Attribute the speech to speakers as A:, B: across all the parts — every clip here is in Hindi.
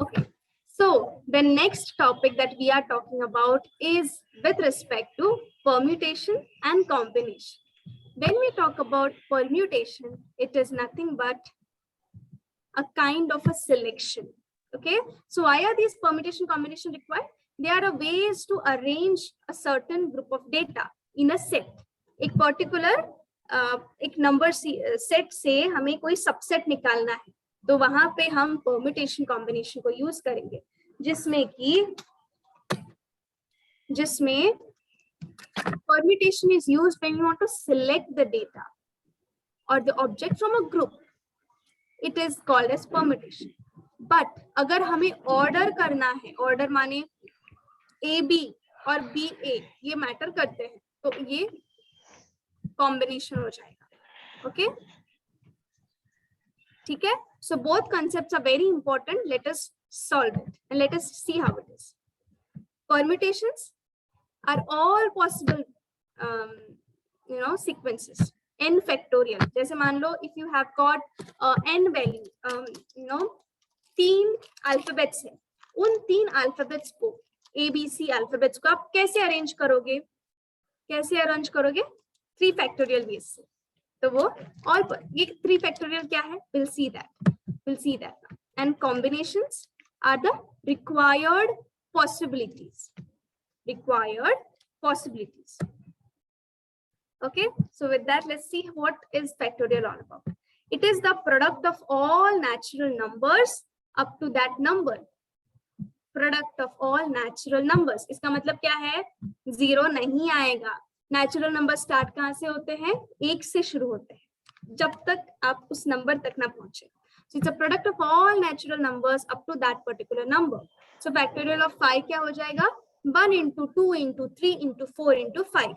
A: Okay, so the next topic that we are talking about is with respect to permutation and combination. When we talk about permutation, it is nothing but a kind of a selection. Okay, so why are these permutation combination required? They are a ways to arrange a certain group of data in a set. एक particular एक number set से हमें कोई subset निकालना है, तो वहां पे हम permutation combination को यूज करेंगे, जिसमें permutation is used when you want to select the data or the object from a group. It is called as permutation. But अगर हमें order करना है, order माने AB और BA ये matter करते हैं, तो ये combination हो जाएगा. Okay? ठीक है? So both concepts are very important. Let us solve it and let us see how it is. Permutations are all possible, sequences. N factorial. जैसे मान लो if you have got n value, 3 alphabets है, उन 3 alphabets को ABC alphabets को आप कैसे arrange करोगे? 3 factorial ways से. तो वो और ये 3 factorial क्या है? We'll see that. And combinations are the required possibilities. Okay, so with that, let's see what is factorial all about. It is the product of all natural numbers up to that number. Product of all natural numbers. इसका मतलब क्या है? 0 नहीं आएगा. Natural number start कहाँ से होते हैं? 1 से शुरू होते हैं, जब तक आप उस नंबर तक ना पहुंचे. So it's a product of all natural numbers up to that particular number. So factorial of 5 क्या हो जाएगा? 1 into 2 into 3 into 4 into 5.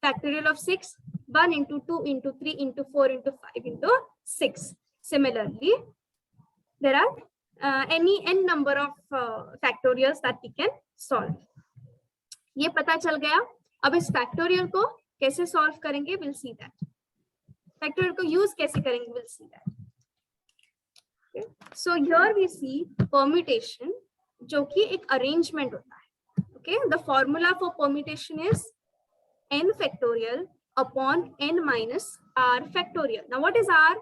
A: Factorial of 6, 1 into 2 into 3 into 4 into 5 into 6. Similarly, there are any n number of factorials that we can solve. ये पता चल गया. अब इस factorial को कैसे solve करेंगे? We'll see that. Factorial को use कैसे करेंगे? We'll see that. Okay. So here we see permutation, जो कि एक arrangement होता है. Okay, the formula for permutation is n factorial upon n minus r factorial. Now what is r?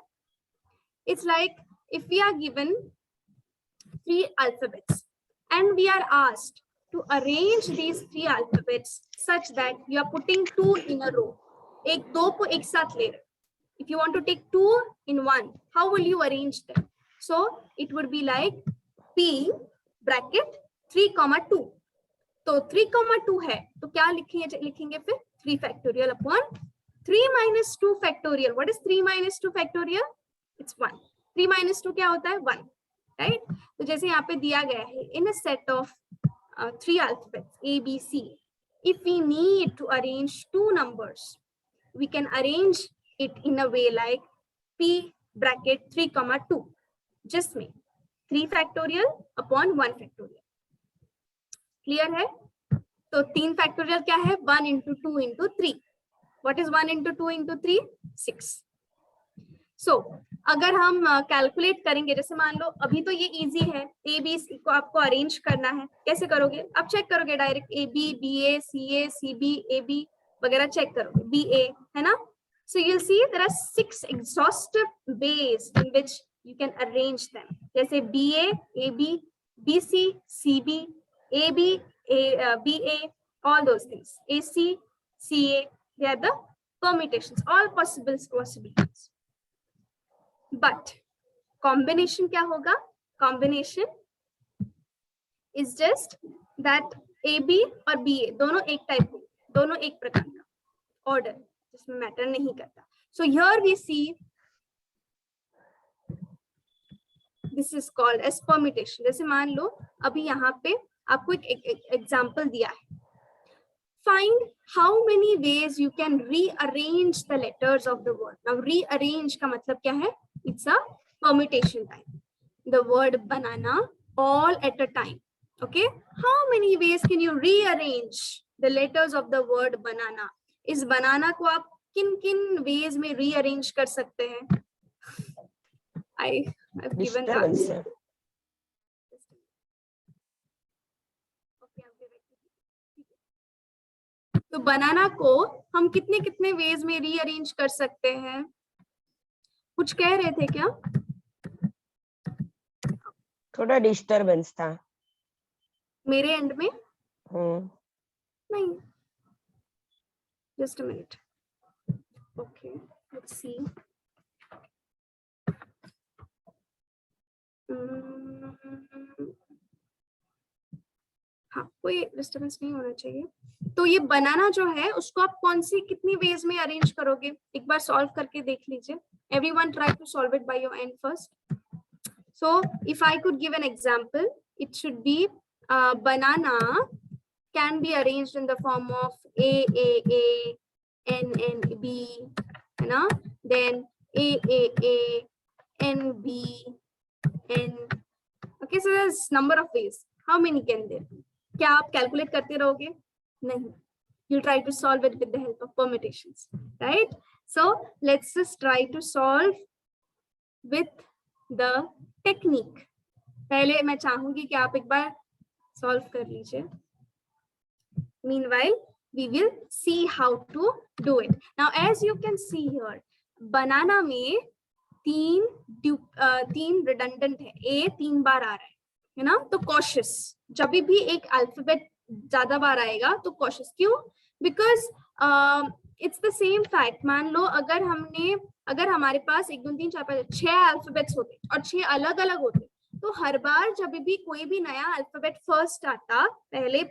A: It's like if we are given 3 alphabets and we are asked to arrange these 3 alphabets such that you are putting 2 in a row. एक दो को एक साथ ले रहे. If you want to take 2 in 1, how will you arrange them? So it would be like P bracket 3, 2. तो 3, 2 है, तो क्या लिखेंगे फिर? 3 factorial upon 3 minus 2 factorial. What is 3 minus 2 factorial? It's 1. 3 minus 2 क्या होता है? 1. Right? तो जैसे यहाँ पे दिया गया है, in a set of 3 alphabets A, B, C, if we need to arrange 2 numbers, we can arrange it in a way like P bracket 3, 2. Just make 3 factorial upon 1 factorial. Clear है? तो 3 factorial क्या है? 1 into 2 into 3. What is 1 into 2 into 3? 6. So अगर हम कैलकुलेट करेंगे, जैसे मान लो अभी तो ये इजी है, ए बी सी को आपको अरेंज करना है. कैसे करोगे? आप चेक करोगे direct A B, B A, C A, C B, A B वगैरह चेक करोगे, बी ए, है ना? So you'll see there are 6 exhaustive ways in which you can arrange them. जैसे B A, A B, B C, C B, A B, B A, all those things. A C, C A, they are the permutations, all possibilities. But combination क्या होगा? Combination is just that AB और BA दोनों एक टाइप के, दोनों एक प्रकार का order, जिसमें मैटर नहीं करता. So here we see this is called as permutation. जैसे मान लो अभी यहाँ पे आपको एक एग्जाम्पल दिया है. Find how many ways you can rearrange the letters of the word. Now rearrange का मतलब क्या है? It's a permutation type. The word banana all at a time. Okay. How many ways can you rearrange the letters of the word banana? इस banana को आप किन ways में rearrange कर सकते हैं? I've given the answer. तो बनाना को हम कितने कितने वेज में रीअरेंज कर सकते हैं? कुछ कह रहे थे क्या?
B: थोड़ा डिस्टरबेंस था
A: मेरे एंड में? नहीं, just a minute. Okay, let's see. हाँ, कोई डिस्टर्बेंस नहीं होना चाहिए. तो ये बनाना जो है उसको आप कौन सी कितनी वेज में अरेंज करोगे? एक बार सॉल्व करके देख लीजिए. Everyone try to solve it by your end first. So if I could give an example, it should be banana can be arranged in the form of A, N, B, you know, then A, N, B, N. Okay, so there's number of ways. How many can there be? क्या आप calculate करते रहोगे? नहीं. You'll try to solve it with the help of permutations, right? So let's just try to solve with the technique. पहले मैं चाहूंगी कि आप एक बार सॉल्व कर लीजिए. Meanwhile, we will see how to do it. Now, as you can see here, banana में तीन redundant है. A 3 बार आ रहा है ना? तो cautious. जब भी एक अल्फाबेट ज्यादा बार आएगा तो cautious. क्यों? Because it's the same fact. मान लो अगर हमारे पास 1 2 3 4 5 6 अल्फाबेट्स होते और 6 अलग अलग होते, तो हर बार जब भी कोई भी नया अल्फाबेट फर्स्ट आता, पहले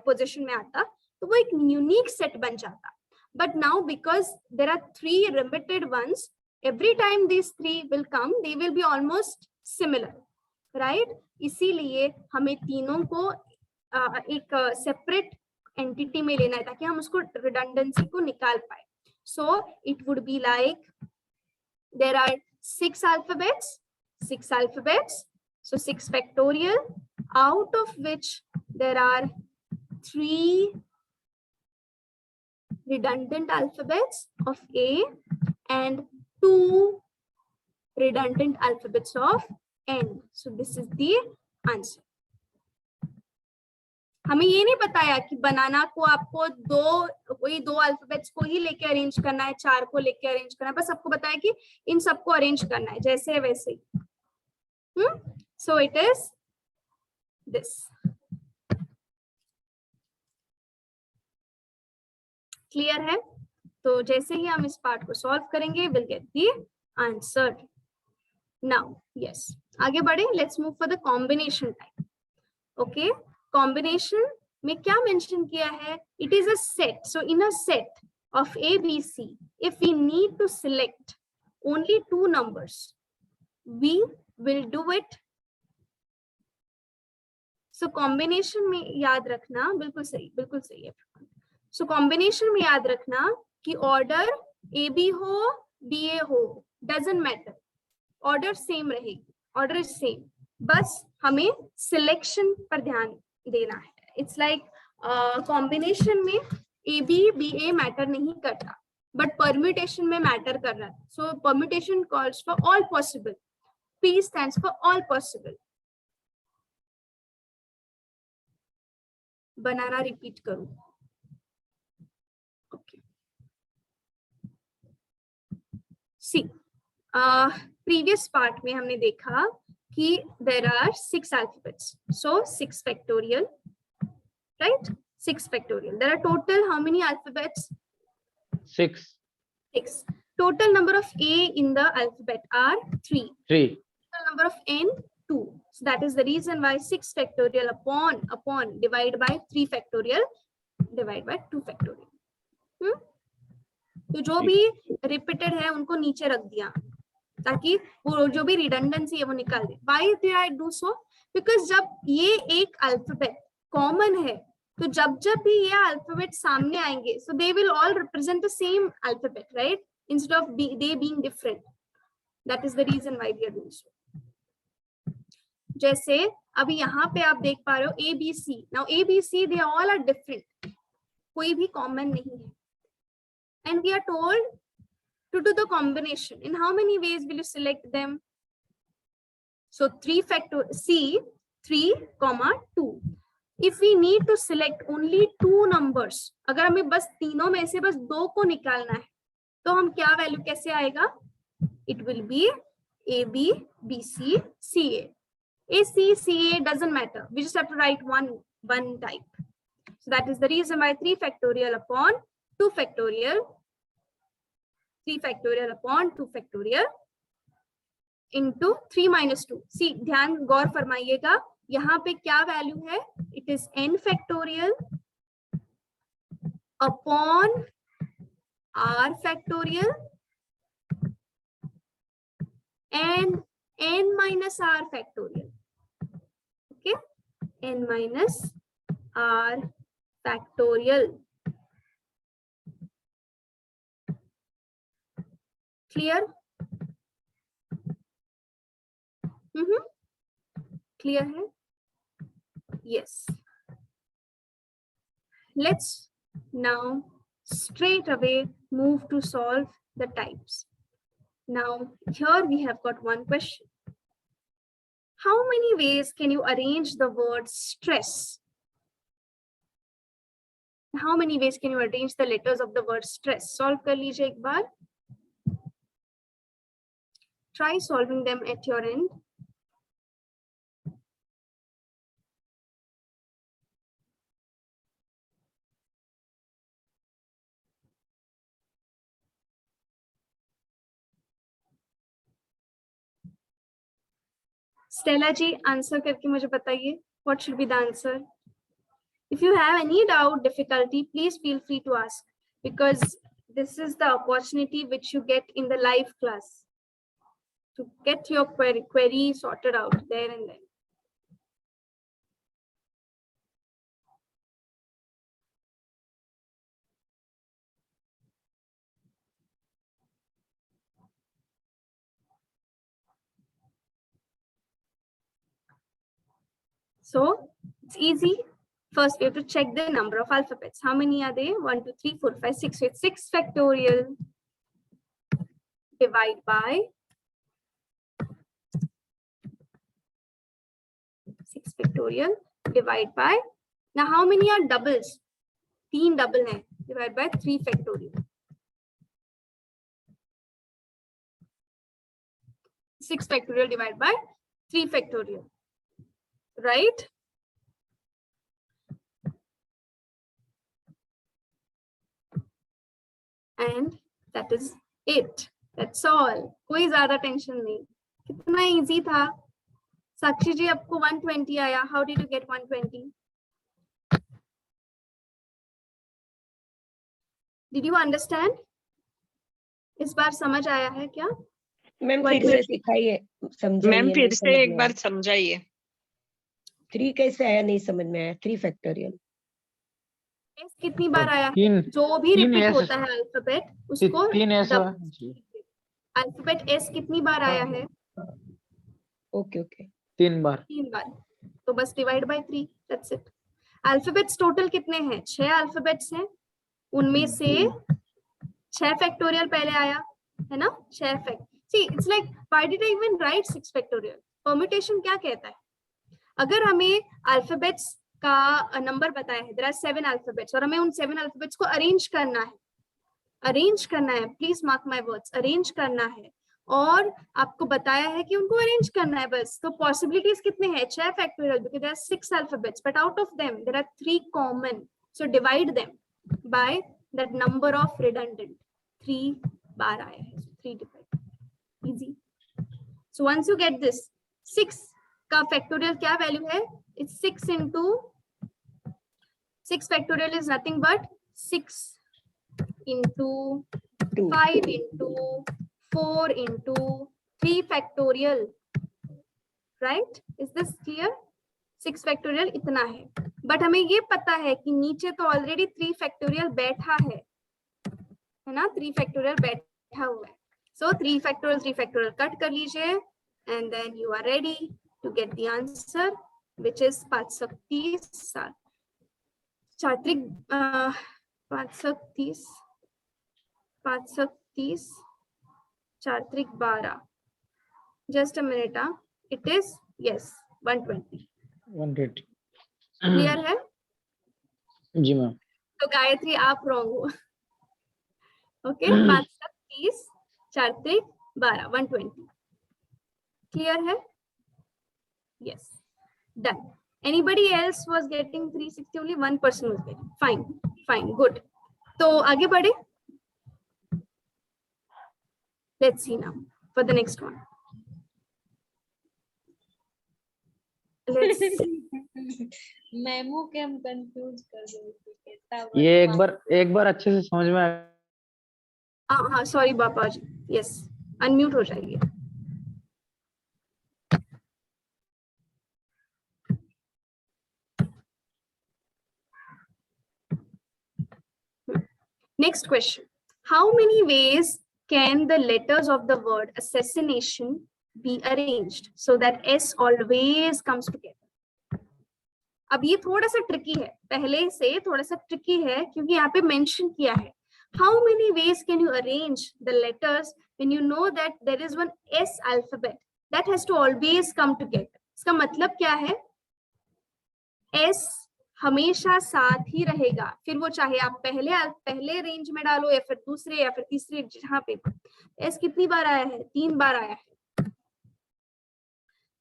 A: पोजीशन में आता, तो वो एक यूनिक सेट बन जाता. But now because there are 3 repeated ones, every time this 3 will come, they will be almost similar, right? इसीलिए हमें तीनों को एक सेपरेट एंटिटी में लेना है ताकि हम उसको रिडंडेंसी को निकाल पाए. So it would be like there are 6 alphabets, so 6 factorial, out of which there are 3 redundant alphabets of A and 2 redundant alphabets of N. So this is the answer. हमें ये नहीं बताया कि बनाना को आपको कोई दो अल्फाबेट्स को ही लेके अरेंज करना है, 4 को लेके अरेंज करना है. बस आपको बताया कि इन सबको अरेंज करना है जैसे है वैसे ही. So it is this. Clear है? तो जैसे ही हम इस पार्ट को सॉल्व करेंगे, will get the answer. Now yes, आगे बढ़े. Let's move for the combination type. Okay, combination में क्या मेंशन किया है? It is a set. So in a set of A, B, C, if we need to select only 2 numbers, we will do it. So combination में याद रखना, बिल्कुल सही है. So combination में याद रखना कि order AB हो, BA हो, doesn't matter. Order same रहेगी, order is same. बस हमें selection पर ध्यान देना है. It's like combination में AB, BA मैटर नहीं करता, but permutation में मैटर कर रहा है. So permutation calls for all possible. P stands for all possible. Banana repeat करूं. Okay. See, previous part में हमने देखा कि there are 6 alphabets. So 6 factorial, right? 6 factorial. There are total how many alphabets?
C: 6.
A: 6. Total number of A in the alphabet are 3.
C: 3.
A: Total number of N 2. So that is the reason why 6 factorial upon divide by 3 factorial divide by 2 factorial. तो जो भी रिपीटेड है उनको नीचे रख दिया ताकि वो जो भी रिडंडेंसी है वो निकाल दे. Why did I do so? Because जब ये एक अल्फाबेट कॉमन है, तो जब भी ये अल्फाबेट सामने आएंगे, so they will all represent the same alphabet, right? Instead of they being different. That is the reason why we are doing so. जैसे अभी यहाँ पे आप देख पा रहे हो A, B, C. Now A, B, C, they all are different. कोई भी कॉमन नहीं है. And we are told to do the combination. In how many ways will you select them? So 3 factor C, 3, 2. If we need to select only two numbers, अगर हमें बस तीनों में से बस दो को निकालना है तो हम क्या वैल्यू कैसे आएगा? It will be AB, BC, CA. AC, CA doesn't matter. We just have to write one type. So that is the reason why 3 factorial upon 2 factorial, 3 factorial upon 2 factorial into 3 minus 2. See, ध्यान गौर फरमाइएगा, यहाँ पे क्या वैल्यू है? It is n factorial upon r factorial and n minus r factorial. Okay, n minus r factorial. Clear? Clear है? Yes. Let's now straight away move to solve the types. Now here we have got one question. How many ways can you arrange the word stress? How many ways can you arrange the letters of the word stress? Solve कर लीजिए एक बार. Try solving them at your end. Stella ji answer करके मुझे बताइए. What should be the answer? If you have any doubt, difficulty, please feel free to ask, because this is the opportunity which you get in the live class to get your query sorted out there and then. So it's easy. First, we have to check the number of alphabets. How many are there? 1, 2, 3, 4, 5, 6. So it's 6 factorial. Divide by 6 factorial. Divide by. Now, how many are doubles? 3 double hai. Divide by 3 factorial. 6 factorial divided by 3 factorial. Right? And that is it. That's all. कोई ज़्यादा टेंशन नहीं. कितना इजी था. साक्षी जी आपको 120 आया. How did you get 120? Did you understand? इस बार समझ आया है क्या?
B: मैम फिर से सिखाइए, समझाइए.
D: मैम फिर से एक बार समझाइए.
B: 3 कैसे आया? नहीं समझ में आया. 3 फैक्टोरियल
A: एस कितनी बार आया है? जो भी रिपीट होता है अल्फाबेट उसको
C: 3 एस.
A: अल्फाबेट एस कितनी बार आया है?
B: ओके ओके
C: 3 बार.
A: 3 बार. तो बस divide by 3. That's it. Alphabets total कितने हैं? 6 अल्फाबेट्स हैं. उनमें से 6 फैक्टोरियल पहले आया है ना. 6 fact. See it's like why did I even right 6 factorial? Permutation क्या कहता है? अगर हमें अल्फाबेट्स का नंबर बताया है, देयर आर 7 अल्फाबेट्स, और हमें उन 7 अल्फाबेट्स को अरेंज करना है, please mark my words, arrange करना है, और आपको बताया है कि उनको अरेंज करना है बस. तो पॉसिबिलिटीज कितने हैं? 6 factorial, because there are 6 alphabets, but out of them there are 3 common. So divide them by that number of redundant. 3 बार आया है. 3 divide. Easy. So once you get this, 6 का फैक्टोरियल क्या वैल्यू है? It's 6 into 6 factorial is nothing but 6 into 5 into 4 into 3 factorial. Right? Is this clear? 6 factorial इतना है. But हमें ये पता है कि नीचे तो already 3 factorial बैठा है ना. 3 factorial बैठा हुआ है. So 3 factorial कट कर लीजिए, and then you are ready to get the answer, which is 530. चात्रिक 530 चात्रिक 12. Just a minute. It is, yes, 120. Clear है?
C: जी मैम।
A: तो गायत्री आप रॉन्ग हो। ओके, 5 30 4 12 120। क्लियर है? Yes, done. Anybody else was getting 360? Only one person was getting. Fine, fine, good. तो आगे बढ़े. Let's see now for the next one. Let's see.
E: Memo के हम कंफ्यूज कर रहे थे कैसा
C: ये एक बार अच्छे से समझ में आया।
A: हाँ, सॉरी बापा जी. यस, अनम्यूट हो जाइए. Next question. How many ways can the letters of the word assassination be arranged so that S always comes together? अब ये थोड़ा सा ट्रिकी है, पहले से थोड़ा सा ट्रिकी है क्योंकि यहाँ पे मेंशन किया है. How many ways can you arrange the letters when you know that there is one S alphabet that has to always come together? इसका मतलब क्या है? S हमेशा साथ ही रहेगा, फिर वो चाहे आप पहले रेंज में डालो या फिर दूसरे या फिर तीसरे, जहां पे एस कितनी बार आया है? 3 बार आया है.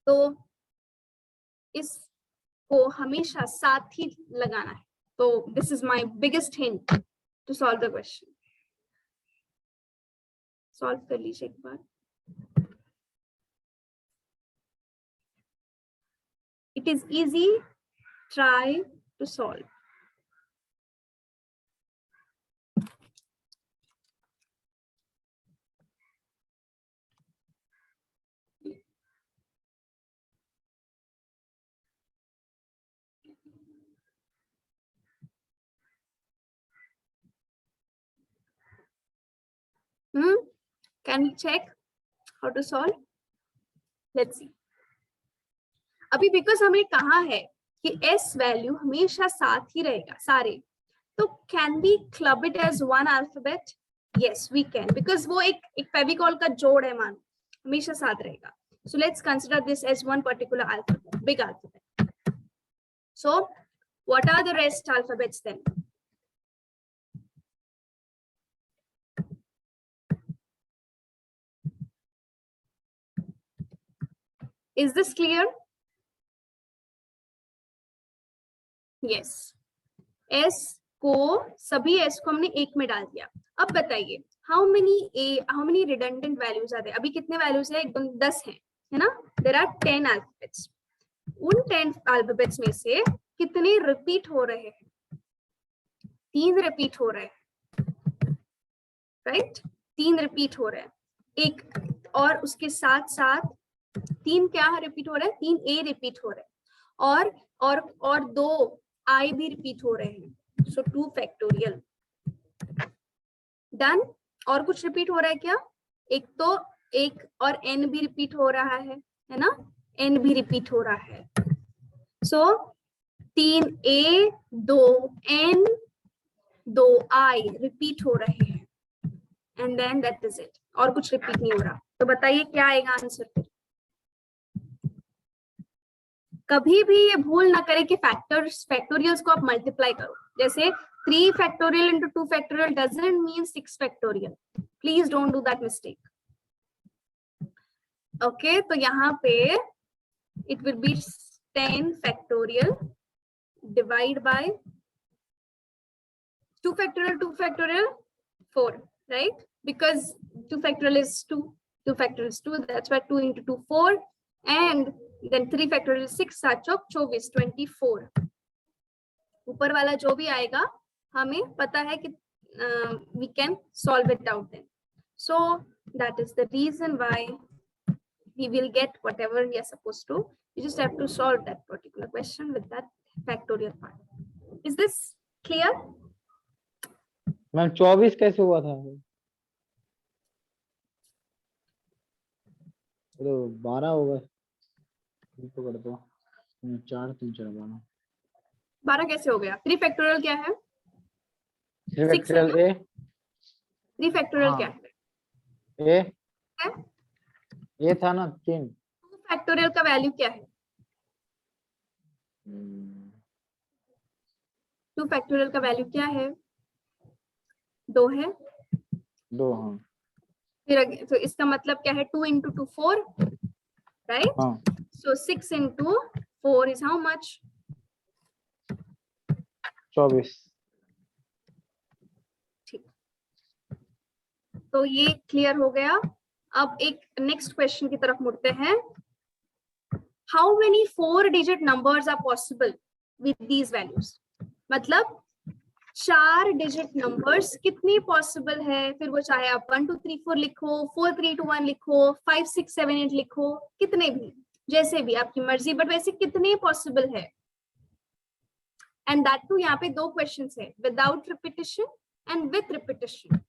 A: तो इसको हमेशा साथ ही लगाना है. तो this is my biggest hint to solve the question. Solve कर लीजिए एक बार. It is easy, try to solve. Can we check how to solve? Let's see. अभी बिकॉज हमें कहा है कि S वैल्यू हमेशा साथ ही रहेगा सारे, तो can we club it as one alphabet? Yes we can, because वो एक फेविकॉल का जोड़ है, मान हमेशा साथ रहेगा. So let's consider this as one particular alphabet, big alphabet. So what are the rest alphabets then? Is this clear? Yes. S को सभी S को हमने एक में डाल दिया. अब बताइए how many redundant values are there? अभी कितने values है? एकदम 10 है ना? There are 10 alphabets. उन 10 alphabets में से कितने रिपीट हो रहे हैं? 3 रिपीट हो रहे हैं, राइट? 3 रिपीट हो रहे हैं. एक और उसके साथ साथ 3 क्या रिपीट हो रहे हैं? 3 A रिपीट हो रहे हैं और 2 I भी रिपीट हो रहे हैं. So 2 factorial. Done. और कुछ रिपीट हो रहा है क्या? एक और N भी रिपीट हो रहा है ना? N भी रिपीट हो रहा है. So 3 A 2 N 2 I repeat हो रहे हैं. And then that is it. और कुछ रिपीट नहीं हो रहा. तो बताइए क्या आएगा आंसर? कभी भी ये भूल ना करें कि फैक्टोरियल्स को आप मल्टीप्लाई करो. जैसे 3 factorial into 2 factorial doesn't mean 6 factorial. Please don't do that mistake. Okay, तो यहाँ पे it will be 10 factorial divide by 2 factorial 4, right? Because 2 factorial is 2, 2 factorial is 2, that's why 2 into 2 4, and then 3 factorial 6 7 चौक 24 24. ऊपर वाला जो भी आएगा हमें पता है कि we can solve it out then. So that is the reason why we will get whatever we are supposed to. You just have to solve that particular question with that factorial part. Is this clear?
C: Ma'am 24 कैसे हुआ था? तो 12 होगा. तो कर दो 4 3 4 12.
A: 12 कैसे हो गया? 3 फैक्टोरियल क्या है?
C: 3 फैक्टोरियल A.
A: 3 फैक्टोरियल क्या है?
C: A ये था ना 3.
A: 2 फैक्टोरियल का वैल्यू क्या है? 2 फैक्टोरियल का वैल्यू क्या है? 2 है।
C: 2, हाँ
A: फिर तो इसका मतलब क्या है? 2 into 2 4, right?
C: हाँ।
A: So 6 into 4 is how much?
C: 24।
A: ठीक, तो ये क्लियर हो गया। अब एक नेक्स्ट क्वेश्चन की तरफ मुड़ते हैं। How many 4-digit numbers are possible with these values? मतलब 4 डिजिट नंबर्स कितनी पॉसिबल है? फिर वो चाहे आप 1 2 3 4 लिखो, 4 3 2 1 लिखो, 5 6 7 8 लिखो, कितने भी, जैसे भी आपकी मर्जी, बट वैसे कितने पॉसिबल है? एंड दैट टू यहाँ पे 2 क्वेश्चंस है, without repetition and with repetition.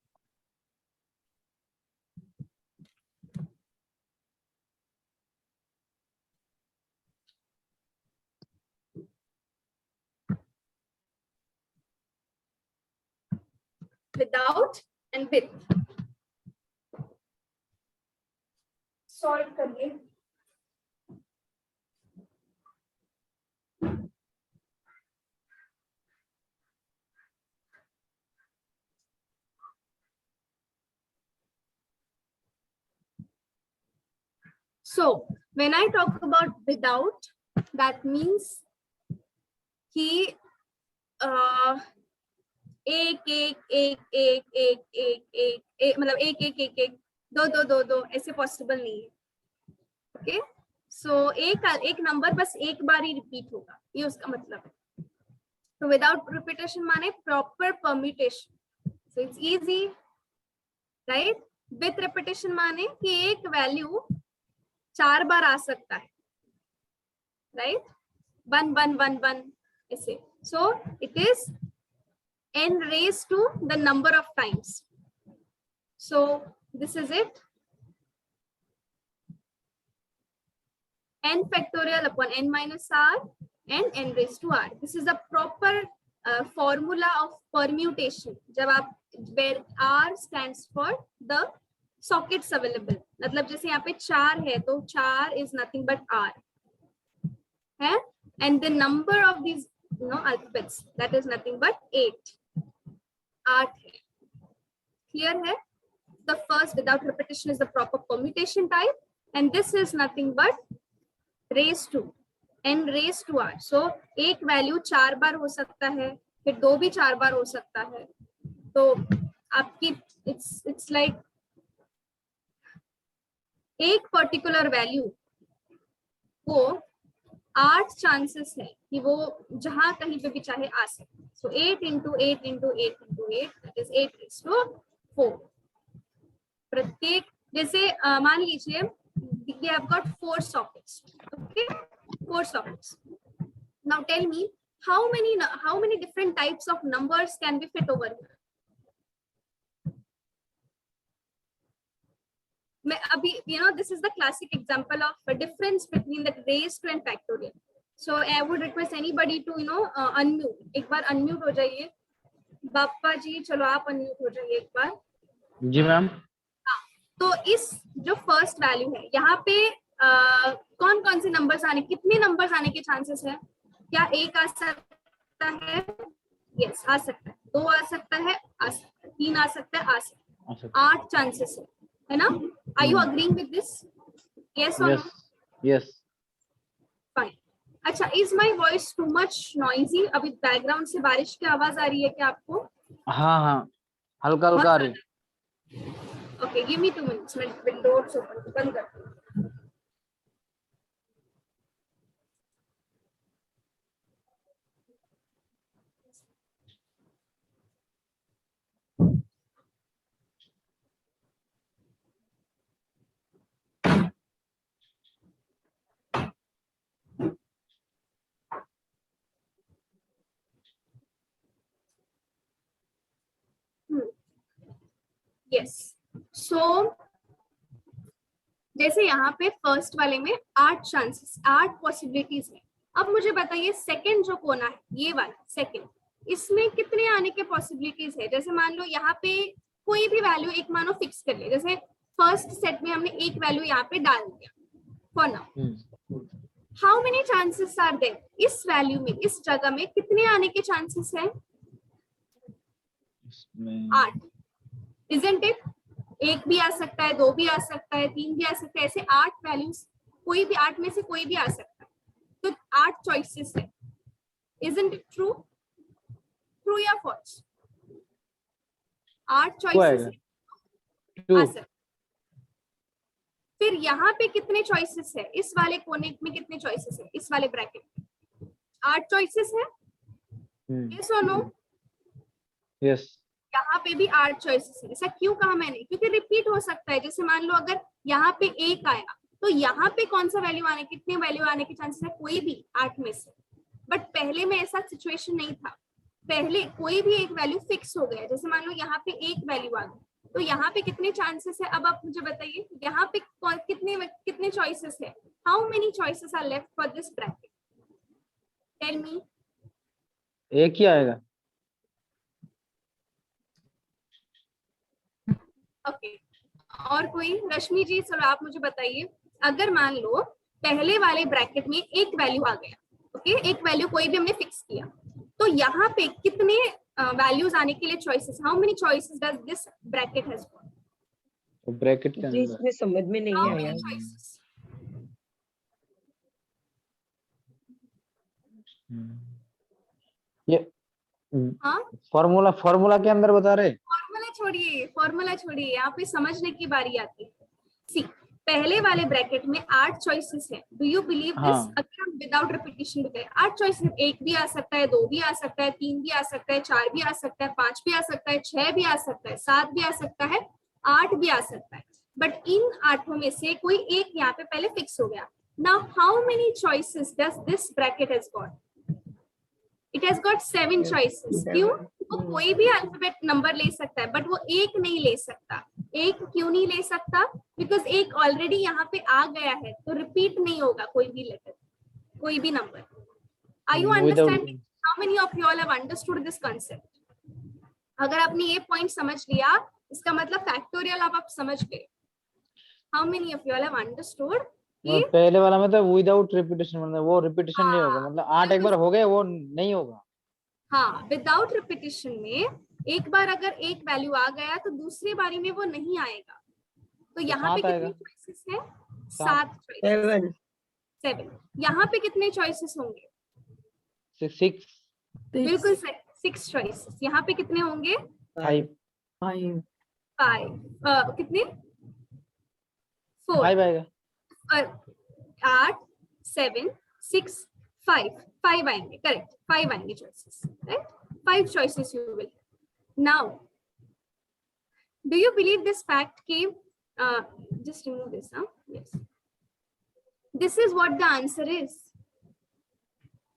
A: Without and with solve करिए। So when I talk about without, that means कि एक एक एक एक एक एक एक एक मतलब एक एक एक एक दो दो दो दो ऐसे पॉसिबल नहीं है। ओके, सो एक नंबर बस एक बार ही रिपीट होगा, ये उसका मतलब है। तो विदाउट रिपीटेशन माने proper permutation, so it's easy, right? With repetition माने कि एक वैल्यू 4 बार आ सकता है, राइट? 1 1 1 1 ऐसे। सो it is n raised to the number of times. So this is it. N factorial upon n minus r and n raised to r. This is a proper formula of permutation. जब आप where r stands for the sockets available. मतलब जैसे यहाँ पे 4 है तो 4 is nothing but r है, and the number of these alphabets, that is nothing but 8 है। Clear है? The first without repetition is the proper permutation type, and this is nothing but raised to n raised to r. So एक वैल्यू 4 बार हो सकता है, फिर 2 भी 4 बार हो सकता है, तो आपकी it's like एक पर्टिकुलर वैल्यू को 8 चांसेस है कि वो जहां कहीं पे भी चाहे आ सके। सो 8 into 8 into 8 into 8, that is 8 raised to 4। प्रत्येक जैसे मान लीजिए we have got 4 sockets, okay, 4 sockets. Now tell me how many different types of numbers can be fit over here? Abhi, this is the classic example of a difference between the raised to and factorial. So I would request anybody to unmute. एक बार unmute हो जाइए। बाप्पा जी चलो आप unmute हो जाइए एक बार।
C: जी मैम।
A: तो इस जो फर्स्ट वैल्यू है यहाँ पे कौन कौन से नंबर्स आने, कितने नंबर्स आने के चांसेस है? क्या 1 आ सकता है? यस आ सकता है। 2 आ सकता है? आ सकता है। 3 आ सकता है? आ सकता है। 8 चांसेस है ना? Are you agreeing with this? Yes or no?
C: Yes.
A: Fine. अच्छा, is my voice too much noisy? अभी बैकग्राउंड से बारिश की आवाज आ रही है क्या आपको?
C: हाँ हल्का हल्का आ रही।
A: Okay, give me 2 minutes. मैं विंडोज ओपन बंद करती हूँ। यस, सो जैसे यहाँ पे फर्स्ट वाले में 8 चांसेस, 8 पॉसिबिलिटीज है। अब मुझे बताइए सेकंड जो कोना है, ये वाला सेकंड, इसमें कितने आने के पॉसिबिलिटीज है? जैसे मान लो यहाँ पे कोई भी वैल्यू एक मानो फिक्स कर ले, जैसे फर्स्ट सेट में हमने एक वैल्यू यहाँ पे डाल दिया for now. How many chances are there, इस वैल्यू में, इस जगह में कितने आने के चांसेस है?
C: इसमें
A: 8, isn't it? एक भी आ सकता है, 2 भी आ सकता है, 3 भी आ सकता है, ऐसे 8 वैल्यूज, कोई भी 8 में से कोई भी आ सकता है, तो 8 चॉइसेस है, isn't it true? ट्रू या फॉल्स? 8 चॉइसेस आ
C: 2
A: सकता है। फिर यहाँ पे कितने चॉइसेस है? इस वाले कोने में कितने चॉइसेस है? इस वाले ब्रैकेट में 8 चॉइसेस है, यस और नो?
C: यस
A: यहाँ पे भी 8 चॉइसेस है। ऐसा क्यों कहा मैंने? क्योंकि रिपीट हो सकता है। जैसे मान लो अगर यहाँ पे 1 आया तो यहाँ पे कौन सा वैल्यू आने, कितने वैल्यू आने के चांसेस है? कोई भी 8 में से। बट पहले में ऐसा सिचुएशन नहीं था, पहले कोई भी एक वैल्यू फिक्स हो गया। जैसे मान लो यहाँ पे 1 वैल्यू आ गई, तो यहाँ पे कितने चांसेस है? अब आप मुझे बताइए, यहाँ पे कितने चॉइसेस है? How many choices are left for this bracket? Tell me.
C: एक ही आएगा।
A: ओके, और कोई? रश्मि जी चलो आप मुझे बताइए, अगर मान लो पहले वाले ब्रैकेट में एक वैल्यू आ गया, ओके, एक वैल्यू कोई भी हमने फिक्स किया, तो यहाँ पे कितने वैल्यूज आने के लिए choices? How many choices does this bracket has?
C: तो ब्रैकेट के
B: जी,
C: अंदर
B: इसमें समझ में नहीं
A: हाउ
B: आया।
A: Many choices?
C: ये
A: हाँ,
C: फॉर्मूला के अंदर बता रहे।
A: फॉर्मूला छोड़िए, यहाँ पे समझने की बारी आती है। सी, पहले वाले ब्रैकेट में 8 चॉइसेस है। Do you believe this?
C: हाँ।
A: अगर हम विदाउट रिपीटिशन बताए 8 चॉइसेस, 1 भी आ सकता है, 2 भी आ सकता है, 3 भी आ सकता है, 4 भी आ सकता है, 5 भी आ सकता है, 6 भी आ सकता है, 7 भी आ सकता है, 8 भी आ सकता है। बट इन 8 में से कोई एक यहाँ पे पहले फिक्स हो गया। Now how many choices does this bracket has got? It has got 7 choices. क्यों? वो कोई भी अल्फाबेट नंबर ले सकता है, बट वो एक नहीं ले सकता। एक क्यों नहीं ले सकता? बिकॉज एक ऑलरेडी यहाँ पे आ गया है, तो रिपीट नहीं होगा कोई भी लेटर, कोई भी number. Are you understanding? How many of you all have understood this concept? अगर आपने ये पॉइंट समझ लिया, इसका मतलब फैक्टोरियल आप समझ गए। How many of you all have understood?
C: पहले वाला में तो विदाउट रिपीटेशन, मतलब वो रिपीटेशन नहीं होगा, मतलब 8 एक बार हो गए वो नहीं होगा।
A: हाँ, विदाउट रिपीटिशन में एक बार अगर एक वैल्यू आ गया तो दूसरी बारी में वो नहीं आएगा। तो यहाँ पे कितने चॉइसेस है? 7 चॉइसेस। 7। यहाँ पे कितने चॉइसेस होंगे?
C: 6
A: बिल्कुल सही, 6 चॉइसेस। यहाँ पे कितने होंगे?
C: 5
A: कितने? 4
C: आएगा।
A: 8 7 6 5 आएंगे। करेक्ट, 5 आएंगे choices, right? 5 choices you will. Now do you believe this fact कि just remove this, huh? Yes, this is what the answer is,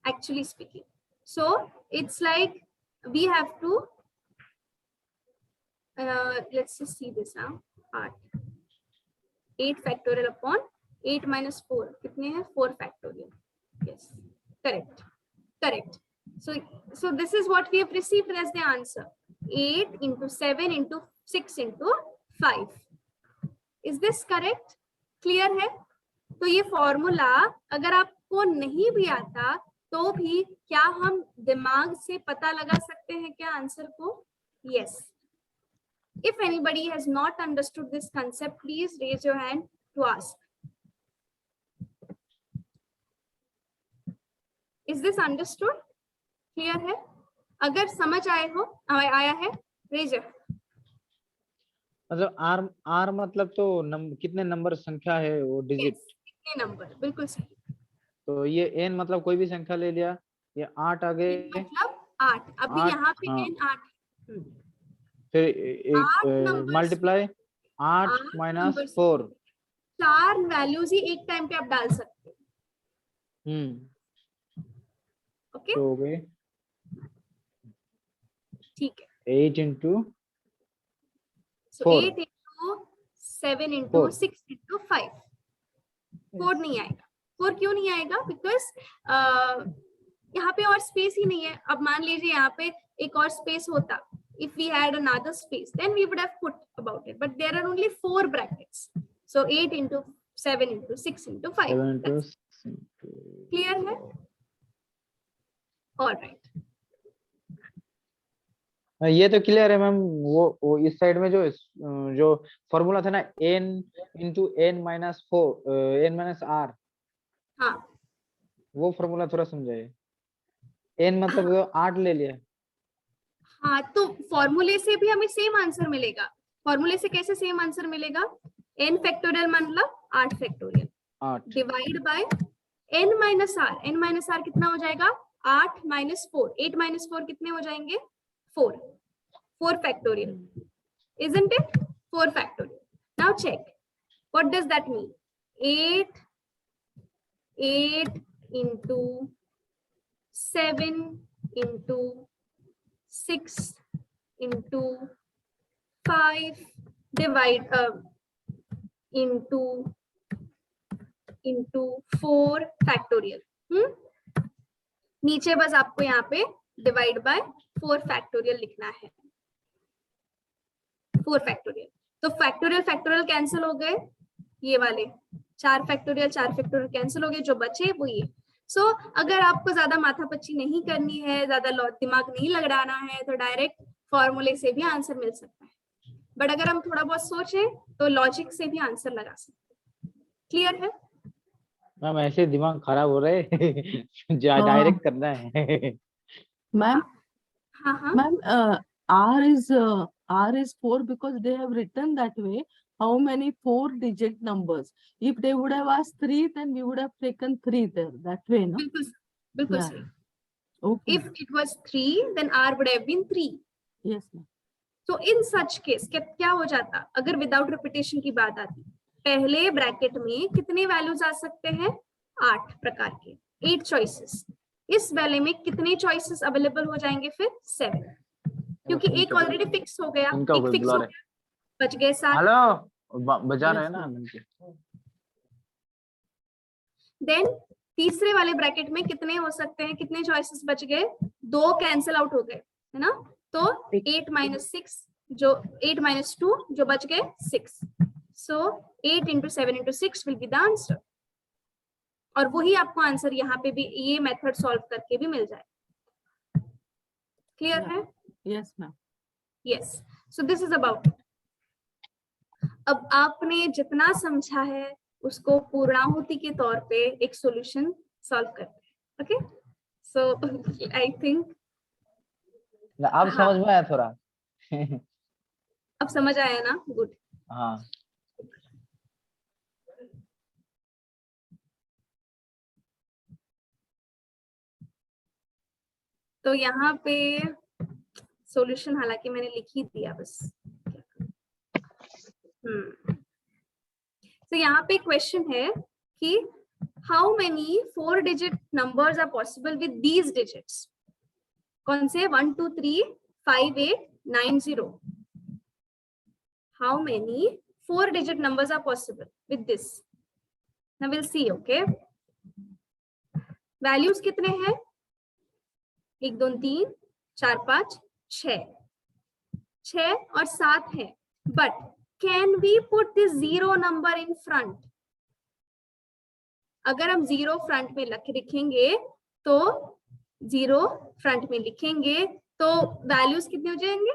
A: actually speaking. So it's like we have to let's just see this now. Part 8 factorial upon 8 minus 4 कितने हैं? 4 factorial. Yes, correct. So this is what we have received as the answer. 8 into 7 into 6 into 5. Is this correct? Clear है? तो ये फॉर्मूला अगर आपको नहीं भी आता तो भी क्या हम दिमाग से पता लगा सकते हैं क्या आंसर को? Yes. If anybody has not understood this concept, please raise your hand to ask. Is this understood? Clear है? अगर समझ आया है, raise your hand.
C: मतलब आर मतलब तो कितने नंबर संख्या है वो डिजिट?
A: Yes, कितने नंबर? बिल्कुल सही।
C: तो ये n मतलब कोई भी संख्या ले लिया, ये 8 आ गए,
A: मतलब 8। अभी यहाँ पे
C: हाँ।
A: n 8
C: फिर एक मल्टीप्लाई 8 माइनस 4।
A: 4 वैल्यूज ही एक टाइम पे आप डाल सकते हो। ओके,
C: तो हो गए
A: ठीक है।
C: 8 into
A: So
C: 4
A: 8 into 7 into
C: 4
A: 6 into 5. 4 नहीं आएगा। 4 क्यों नहीं आएगा? बिकॉज यहाँ पे और स्पेस ही नहीं है। अब मान लीजिए यहाँ पे एक और स्पेस होता, if we had another space then we would have put about it, but there are only 4 brackets. So 8 into 7 into 6 into 5.
C: 7 into 6 into
A: clear है? ऑलराइट,
C: ये तो क्लियर है मैम। वो इस साइड में जो फॉर्मूला था ना, n into n minus r,
A: हाँ
C: वो फॉर्मूला थोड़ा समझाइए। n मतलब 8 ले लिया।
A: हाँ, तो फॉर्मूले से भी हमें सेम आंसर मिलेगा। फॉर्मूले से कैसे सेम आंसर मिलेगा? n फैक्टोरियल मतलब 8 factorial
C: 8
A: divide by n minus r. n minus r कितना हो जाएगा? 8 माइनस 4, 8 माइनस 4 कितने हो जाएंगे? 4 factorial, isn't it? 4 factorial. Now check, what does that mean? 8 into 7 into 6 into 5 divide into 4 factorial. नीचे बस आपको यहाँ पे डिवाइड बाय 4 फैक्टोरियल लिखना है। 4 फैक्टोरियल, तो फैक्टोरियल कैंसिल हो गए, ये वाले 4 फैक्टोरियल कैंसिल हो गए, जो बचे वो ये। सो अगर आपको ज्यादा माथापच्ची नहीं करनी है, ज्यादा दिमाग नहीं लगाना है, तो डायरेक्ट फॉर्मूले से भी आंसर मिल सकता है। बट अगर हम थोड़ा बहुत सोचें तो लॉजिक से भी आंसर लगा सकते हैं। क्लियर है?
C: मैम ऐसे दिमाग खराब हो रहे डायरेक्ट करना है।
F: Ma'am,
A: हाँ हाँ,
F: ma'am, R is 4 because they have written that way. How many 4-digit numbers? If they would have asked 3, then we would have taken 3 there. That way, no?
A: बिल्कुल
F: Yeah.
A: सही।
F: Okay.
A: If it was 3, then R would have been 3.
F: Yes, ma'am.
A: तो इन सच केस क्या हो जाता अगर विदाउट रिपीटेशन की बात आती? पहले ब्रैकेट में कितने वैल्यूज आ सकते हैं? 8 प्रकार के, 8 चॉइसेस। इस वाले में कितने चॉइसेस अवेलेबल हो जाएंगे फिर? 7, क्योंकि एक ऑलरेडी फिक्स हो गया,
C: इनका
A: एक फिक्स हो गया, बच गए 7।
C: हेलो बजा रहे हैं
F: Yes,
C: ना।
F: ma'am.
A: देन तीसरे वाले ब्रैकेट में कितने हो सकते हैं? कितने चॉइसेस बच गए? 2 कैंसिल आउट हो गए, है ना? तो 8 माइनस 6 जो 8 माइनस 2 जो बच गए 6। सो 8 into 7 into 6 will be the answer. और वही आपको आंसर यहाँ पे भी ये मेथड सॉल्व करके भी मिल जाए। Clear
F: Yeah.
A: है?
F: Yes, ma'am.
A: Yes, so this is about. अब आपने जितना समझा है उसको पूर्णाहुति के तौर पे एक सॉल्यूशन सॉल्व करते हैं। ओके, सो आई थिंक
C: अब
A: हाँ।
C: समझ में आया थोड़ा।
A: अब समझ आया ना? गुड।
C: हाँ
A: तो यहाँ पे सॉल्यूशन हालांकि मैंने लिख ही दिया बस। तो यहाँ पे क्वेश्चन है कि how many 4 digit numbers are possible with these digits? कौन से? 1 2 3 5 8 9 0। How many 4 digit numbers are possible with this? Now will see. Okay, values कितने हैं? 1 2 3 4 5 6 और 7 है। But can we put this 0 number in front? अगर हम 0 फ्रंट में लिखेंगे तो 0 फ्रंट में लिखेंगे तो वैल्यूज कितने हो जाएंगे?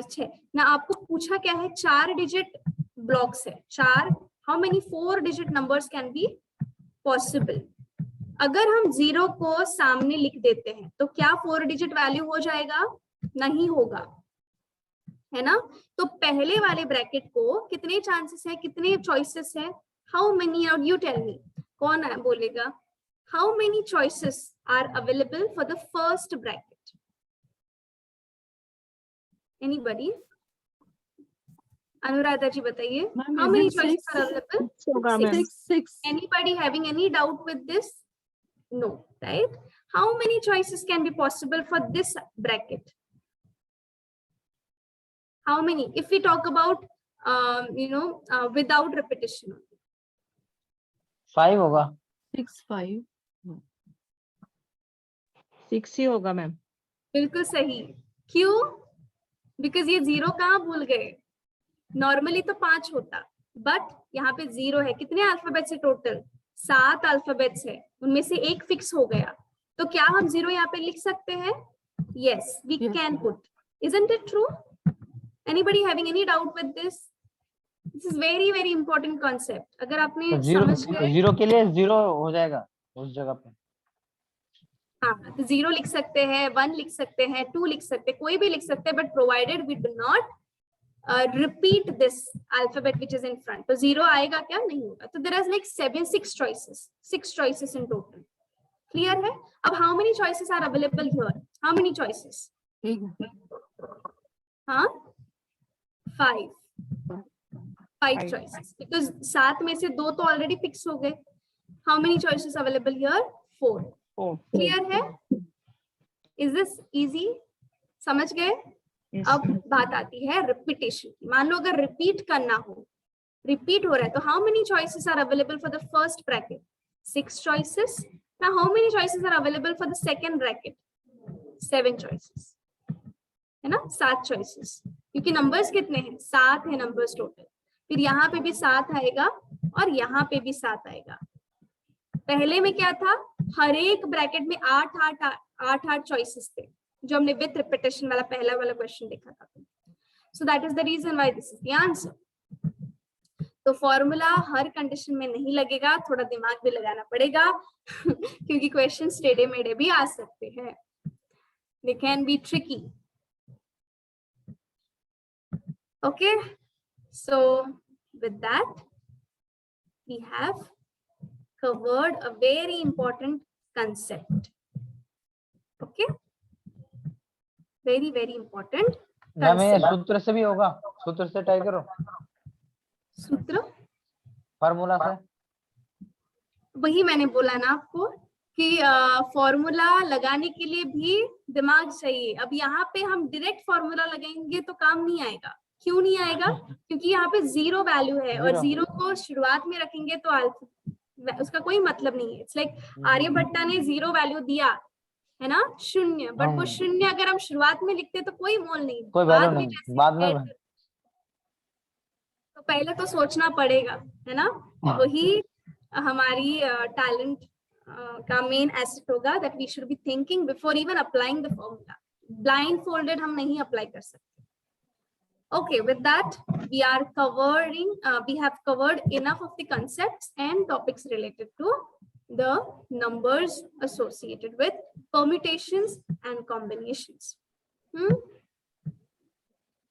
A: 6 ना। आपको पूछा क्या है? 4 डिजिट ब्लॉक्स है, 4। How many 4 digit numbers can be possible? अगर हम 0 को सामने लिख देते हैं तो क्या 4 डिजिट वैल्यू हो जाएगा? नहीं होगा, है ना? तो पहले वाले ब्रैकेट को कितने चांसेस है, कितने चॉइसेस है? How many? और यू टेल मी, कौन है बोलेगा? How many choices are available for the first bracket? Anybody? Anuradha ji बताइए,
F: Ma'am,
A: how
F: is
A: many
F: it
A: choices
F: six?
A: Are available?
D: होगा ma'am.
F: 6.
A: Anybody having any doubt with this? No, right? How many choices can be possible for this bracket? How many? If we talk about, without repetition.
C: 5 होगा।
F: 6 5.
D: 6 ही होगा मैम।
A: बिल्कुल सही। क्यों? बिकॉज ये 0 कहाँ भूल गए? नॉर्मली तो 5 होता, बट यहाँ पे 0 है। कितने अल्फाबेट से टोटल? 7 अल्फाबेट्स है, उनमें से एक फिक्स हो गया, तो क्या हम 0 यहाँ पे लिख सकते हैं? Yes, we
F: Yes,
A: can
F: ma'am.
A: put. Isn't it true? Anybody having any doubt with this? This is very very important concept. अगर आपने
C: तो जीरो
A: समझ गए,
C: जीरो के लिए 0 हो जाएगा उस जगह पे।
A: हाँ, तो 0 लिख सकते हैं, 1 लिख सकते हैं, 2 लिख सकते हैं, कोई भी लिख सकते हैं, but provided we do not repeat this alphabet which is in front. तो 0 आएगा क्या? नहीं होगा। तो there is like 6 choices in total. Clear है? अब how many choices are available here? How many choices?
F: एक
A: हाँ, 5 choices. Because 7 में से 2 तो already fix हो गए. How many choices available here? 4. Clear है? Is this easy? समझ गए? अब बात आती है रिपीटेशन की। मान लो अगर रिपीट करना हो, रिपीट हो रहा है, तो how many choices are available for the first bracket? 6 choices. Now how many choices are available for the second bracket? 7 choices. है ना? 7 choices. क्योंकि नंबर्स कितने हैं? 7 है नंबर्स टोटल। फिर यहाँ पे भी 7 आएगा और यहाँ पे भी 7 आएगा। पहले में क्या था? हर एक ब्रैकेट में 8 चॉइसेस थे, जो हमने विथ रिपीटेशन वाला पहला वाला क्वेश्चन देखा था। So that is the reason why this is the answer. तो फॉर्मूला हर कंडीशन में नहीं लगेगा, थोड़ा दिमाग भी लगाना पड़ेगा क्योंकि क्वेश्चंस टेढ़े मेढ़े भी आ सकते हैं। They can be tricky. Okay, so with that we have covered a very important concept. Okay, very important
C: ma'am ये
A: concept.
C: सूत्र से भी होगा, सूत्र से ट्राई करो,
A: सूत्र
C: फार्मूला से।
A: वही मैंने बोला ना आपको कि फॉर्मूला लगाने के लिए भी दिमाग चाहिए। अब यहाँ पे हम डायरेक्ट फॉर्मूला लगाएंगे तो काम नहीं आएगा। क्यों नहीं आएगा? क्योंकि यहाँ पे 0 वैल्यू है और 0 को शुरुआत में रखेंगे तो उसका कोई मतलब नहीं है। इट्स लाइक आर्यभट्टा ने 0 वैल्यू दिया है ना, 0, बट वो 0 अगर हम शुरुआत में लिखते तो कोई मोल नहीं,
C: कोई
A: बाद
C: वैल्यू
A: में
C: नहीं,
A: जैसे
C: बाद में
A: add तो पहले तो सोचना पड़ेगा, है ना। वही हमारी टैलेंट का मेन एसेट होगा, that we should be thinking before even applying the formula. Blindfolded हम नहीं अप्लाई कर सकते। Okay, with that we are covering we have covered enough of the concepts and topics related to the numbers associated with permutations and combinations.